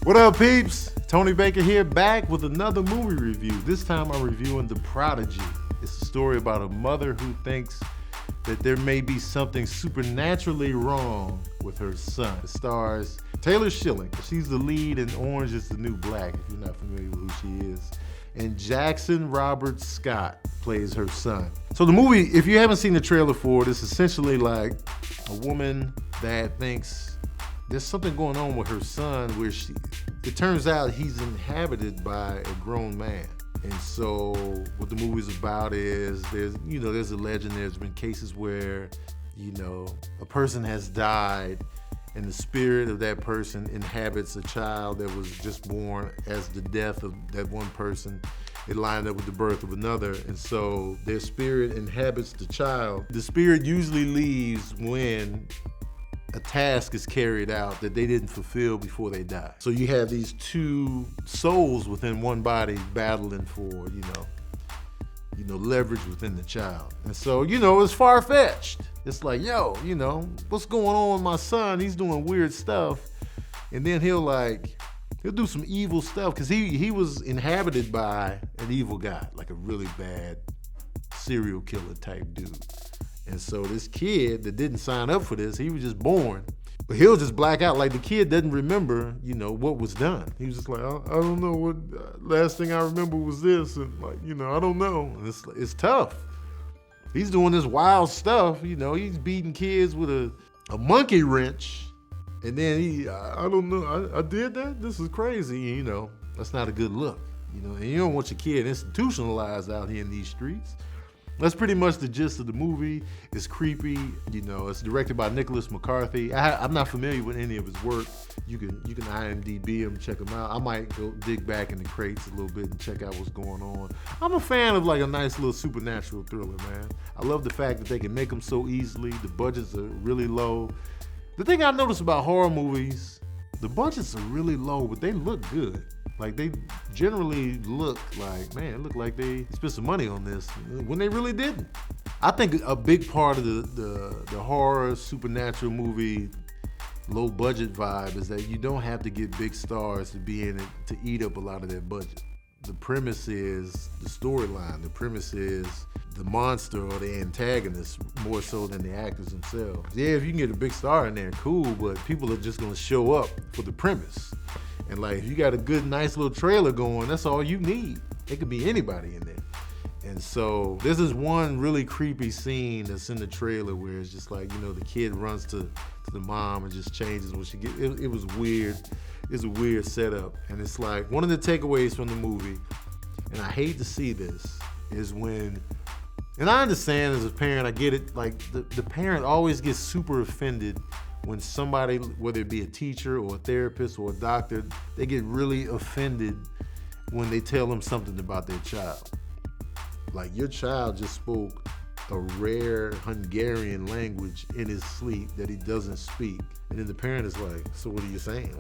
What up, peeps? Tony Baker here, back with another movie review. This time I'm reviewing The Prodigy. It's a story about a mother who thinks that there may be something supernaturally wrong with her son. It stars Taylor Schilling. She's the lead in Orange is the New Black, if you're not familiar with who she is. And Jackson Robert Scott plays her son. So the movie, if you haven't seen the trailer for it, it's essentially like a woman that thinks there's something going on with her son where it turns out he's inhabited by a grown man. And so what the movie's about is there's a legend, there's been cases where, a person has died and the spirit of that person inhabits a child that was just born. As the death of that one person, it lined up with the birth of another. And so their spirit inhabits the child. The spirit usually leaves when a task is carried out that they didn't fulfill before they die. So you have these two souls within one body battling for, leverage within the child. And so, it's far-fetched. It's like, what's going on with my son? He's doing weird stuff. And then he'll do some evil stuff because he was inhabited by an evil guy, like a really bad serial killer type dude. And so this kid that didn't sign up for this, he was just born, but he'll just black out. Like the kid doesn't remember, what was done. He was just like, I don't know what, last thing I remember was this. And I don't know. And it's tough. He's doing this wild stuff. He's beating kids with a monkey wrench. And then I don't know, I did that? This is crazy. That's not a good look. And you don't want your kid institutionalized out here in these streets. That's pretty much the gist of the movie. It's creepy, it's directed by Nicholas McCarthy. I'm not familiar with any of his work. You can IMDb him, check him out. I might go dig back in the crates a little bit and check out what's going on. I'm a fan of like a nice little supernatural thriller, man. I love the fact that they can make them so easily. The budgets are really low. The thing I notice about horror movies, the budgets are really low, but they look good. Like they generally look like they spent some money on this when they really didn't. I think a big part of the horror supernatural movie low budget vibe is that you don't have to get big stars to be in it to eat up a lot of that budget. The premise is the storyline. The premise is the monster or the antagonist more so than the actors themselves. Yeah, if you can get a big star in there, cool, but people are just gonna show up for the premise. And if you got a good, nice little trailer going, that's all you need. It could be anybody in there. And so there's this one really creepy scene that's in the trailer where it's just the kid runs to the mom and just changes when she gets, it was weird. It's a weird setup. And it's like, one of the takeaways from the movie, and I hate to see this, is when, and I understand as a parent, I get it, the parent always gets super offended when somebody, whether it be a teacher or a therapist or a doctor, they get really offended when they tell them something about their child. Like your child just spoke a rare Hungarian language in his sleep that he doesn't speak. And then the parent is like, so what are you saying?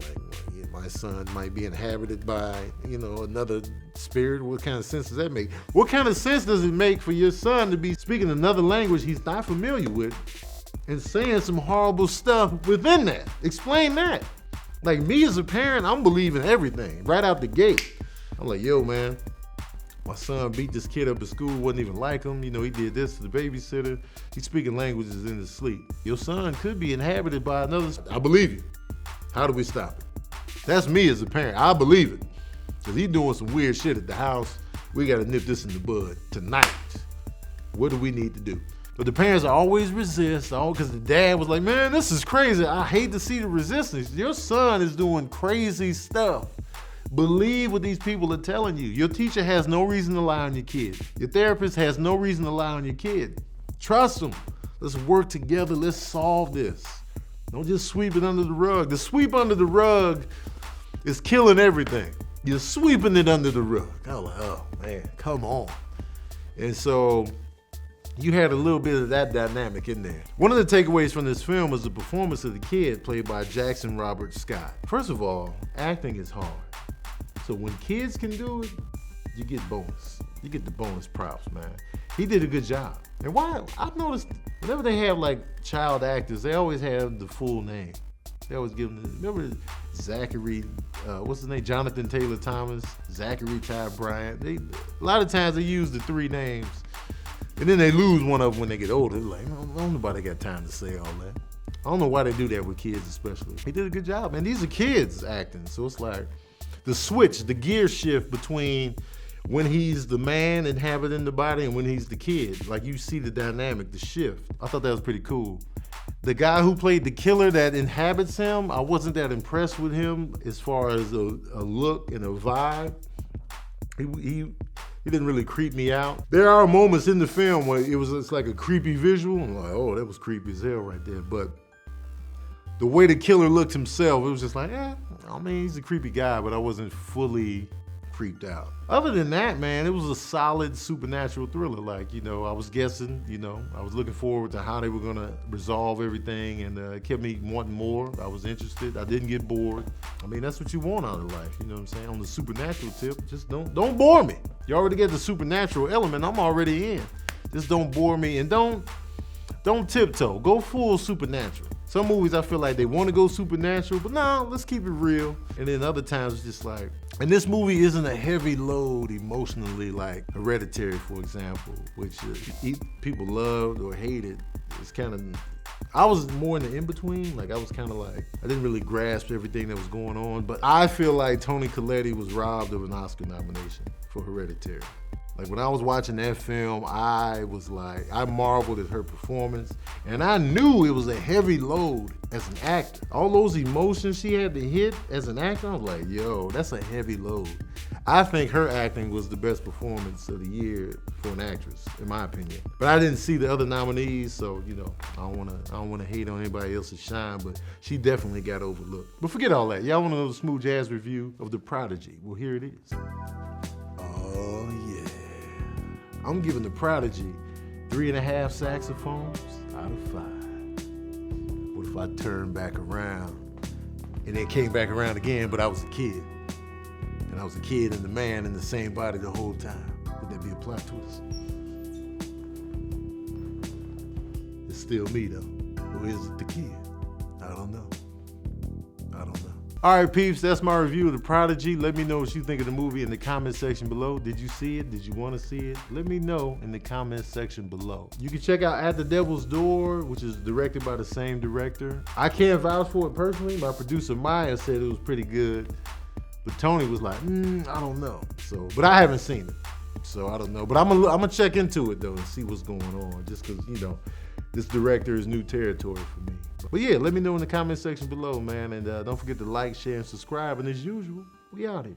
My son might be inhabited by, another spirit. What kind of sense does that make? What kind of sense does it make for your son to be speaking another language he's not familiar with and saying some horrible stuff within that? Explain that. Like me as a parent, I'm believing everything right out the gate. I'm like, yo, man, my son beat this kid up at school, wasn't even like him. He did this to the babysitter. He's speaking languages in his sleep. Your son could be inhabited by another. I believe you. How do we stop it? That's me as a parent. I believe it. Because he's doing some weird shit at the house. We got to nip this in the bud tonight. What do we need to do? But the parents always resist, because the dad was like, man, this is crazy. I hate to see the resistance. Your son is doing crazy stuff. Believe what these people are telling you. Your teacher has no reason to lie on your kid. Your therapist has no reason to lie on your kid. Trust them. Let's work together. Let's solve this. Don't just sweep it under the rug. The sweep under the rug is killing everything. You're sweeping it under the rug. I'm like, oh man, come on. And so you had a little bit of that dynamic in there. One of the takeaways from this film was the performance of the kid played by Jackson Robert Scott. First of all, acting is hard. So when kids can do it, you get bonus. You get the bonus props, man. He did a good job. And why, I've noticed whenever they have child actors, they always have the full name. They always give them, remember Zachary what's his name? Jonathan Taylor Thomas, Zachary Ty Bryant. A lot of times they use the 3 names, and then they lose one of them when they get older. They're like, I don't know nobody got time to say all that. I don't know why they do that with kids especially. He did a good job, man. These are kids acting, so it's like the switch, the gear shift between when he's the man inhabiting the body and when he's the kid. Like you see the dynamic, the shift. I thought that was pretty cool. The guy who played the killer that inhabits him, I wasn't that impressed with him as far as a look and a vibe. He didn't really creep me out. There are moments in the film where it's like a creepy visual. I'm like, oh, that was creepy as hell right there. But the way the killer looked himself, it was just like, I mean, he's a creepy guy, but I wasn't fully creeped out. Other than that, man, it was a solid supernatural thriller. Like, I was guessing, I was looking forward to how they were gonna resolve everything, and it kept me wanting more. I was interested. I didn't get bored. I mean, that's what you want out of life, you know what I'm saying? On the supernatural tip, just don't bore me. You already get the supernatural element, I'm already in. Just don't bore me, and don't tiptoe. Go full supernatural. Some movies I feel like they want to go supernatural, but no, let's keep it real. And then other times it's just like, and this movie isn't a heavy load emotionally like Hereditary, for example, which people loved or hated. It's kind of, I was more in the in-between. Like I was kind of like, I didn't really grasp everything that was going on, but I feel like Toni Collette was robbed of an Oscar nomination for Hereditary. Like when I was watching that film, I was like, I marveled at her performance, and I knew it was a heavy load as an actor. All those emotions she had to hit as an actor, I was like, yo, that's a heavy load. I think her acting was the best performance of the year for an actress, in my opinion. But I didn't see the other nominees, so I don't wanna hate on anybody else's shine, but she definitely got overlooked. But forget all that. Y'all wanna know the smooth jazz review of The Prodigy? Well, here it is. Oh yeah. I'm giving The Prodigy 3.5 saxophones out of 5. What if I turned back around and then came back around again, but I was a kid? And I was a kid and the man in the same body the whole time. Would that be a plot twist? It's still me though. Or is it the kid? I don't know. All right, peeps, that's my review of The Prodigy. Let me know what you think of the movie in the comment section below. Did you see it? Did you want to see it? Let me know in the comment section below. You can check out At the Devil's Door, which is directed by the same director. I can't vouch for it personally. My producer Maya said it was pretty good, but Tony was like, I don't know. So, but I haven't seen it, so I don't know. But I'm gonna check into it though and see what's going on, just because this director is new territory for me. But yeah, let me know in the comment section below, man. And don't forget to like, share, and subscribe. And as usual, we out here.